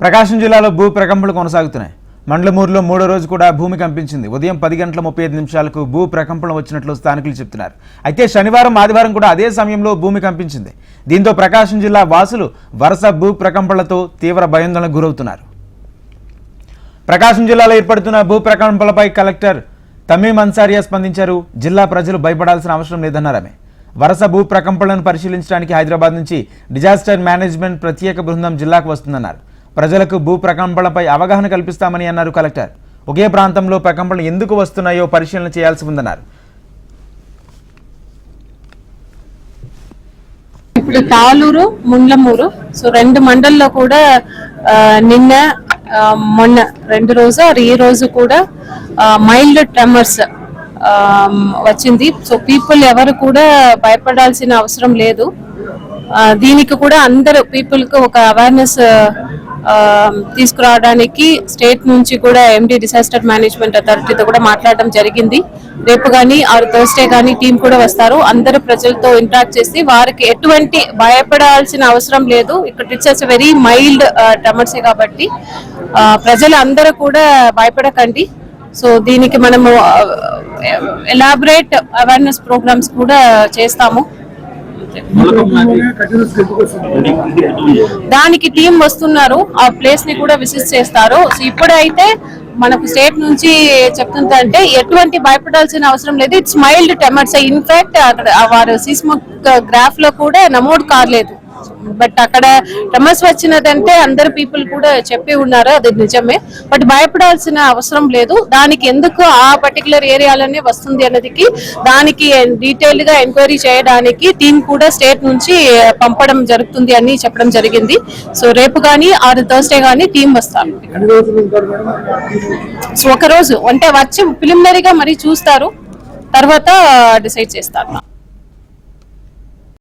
ప్రకాశం జిల్లాలో భూ ప్రకంపనలు కొనసాగుతున్నాయి. మండలమూరులో మూడో రోజు కూడా భూమి కంపించింది. ఉదయం 10:35 భూ ప్రకంపన వచ్చినట్లు స్థానికులు చెబుతున్నారు. అయితే శనివారం, ఆదివారం కూడా అదే సమయంలో భూమి కంపించింది. దీంతో ప్రకాశం జిల్లా వాసులు వరుస భూ ప్రకంపనలతో తీవ్ర భయాందోళనకు గురవుతున్నారు. ప్రకాశం జిల్లాలో ఏర్పడుతున్న భూ ప్రకంపనలపై కలెక్టర్ తమీం అన్సారియా స్పందించారు. జిల్లా ప్రజలు భయపడాల్సిన అవసరం లేదన్నారు ఆమె. వరుస భూ ప్రకంపనలను పరిశీలించడానికి హైదరాబాద్ నుంచి డిజాస్టర్ మేనేజ్మెంట్ ప్రత్యేక బృందం జిల్లాకు వస్తుందన్నారు. ప్రజలకు భూ ప్రకంపనలపై అవగాహన కల్పిస్తామని అన్నారు కలెక్టర్. ఒకే ప్రాంతంలో ప్రకంపనలు ఎందుకు వస్తున్నాయో పరిశీలన చేయాల్సి ఉందన్నారు. ఇప్పుడు తాలూరు, ముండ్లమూరు సో రెండు మండల్లో కూడా నిన్న మొన్న రెండు రోజు ఈ రోజు కూడా మైల్డ్ ట్రెమర్స్ వచ్చింది. సో పీపుల్ ఎవరు కూడా భయపడాల్సిన అవసరం లేదు. దీనికి కూడా అందరు పీపుల్ కు ఒక అవేర్నెస్ తీసుకురావడానికి స్టేట్ నుంచి కూడా ఎండి డిసాస్టర్ మేనేజ్మెంట్ అథారిటీతో కూడా మాట్లాడడం జరిగింది. రేపు కానీ థర్స్డే కానీ టీం కూడా వస్తారు. అందరు ప్రజలతో ఇంటరాక్ట్ చేసి వారికి ఎటువంటి భయపడాల్సిన అవసరం లేదు. ఇక్కడ ఇట్స్ వెరీ మైల్డ్ ట్రెమర్సే కాబట్టి ప్రజలు అందరూ కూడా భయపడకండి. సో దీనికి మనము ఎలాబరేట్ అవేర్నెస్ ప్రోగ్రామ్స్ కూడా చేస్తాము. దానికి టీం వస్తున్నారు, ఆ ప్లేస్ ని కూడా విజిట్ చేస్తారు. సో ఇప్పుడైతే మనకు స్టేట్ నుంచి చెప్తుందంటే ఎటువంటి భయపడాల్సిన అవసరం లేదు. It's mild tremors. ఇన్ఫాక్ట్ అక్కడ వారు సీస్మోగ్రాఫ్ లో కూడా నమోదు కాలేదు. బట్ అక్కడ ట్రెమర్స్ వచ్చినదంటే అందరు పీపుల్ కూడా చెప్పి ఉన్నారు, అది నిజమే. బట్ భయపడాల్సిన అవసరం లేదు. దానికి ఎందుకు ఆ పర్టికులర్ ఏరియాలోనే వస్తుంది అన్నదికి దానికి డీటెయిల్ గా ఎంక్వైరీ చేయడానికి టీం కూడా స్టేట్ నుంచి పంపడం జరుగుతుంది అని చెప్పడం జరిగింది. సో రేపు కానీ థర్స్డే కానీ టీం వస్తారు. సో ఒక రోజు అంటే వచ్చి ప్రిలిమినరీగా మరి చూస్తారు, తర్వాత డిసైడ్ చేస్తారు.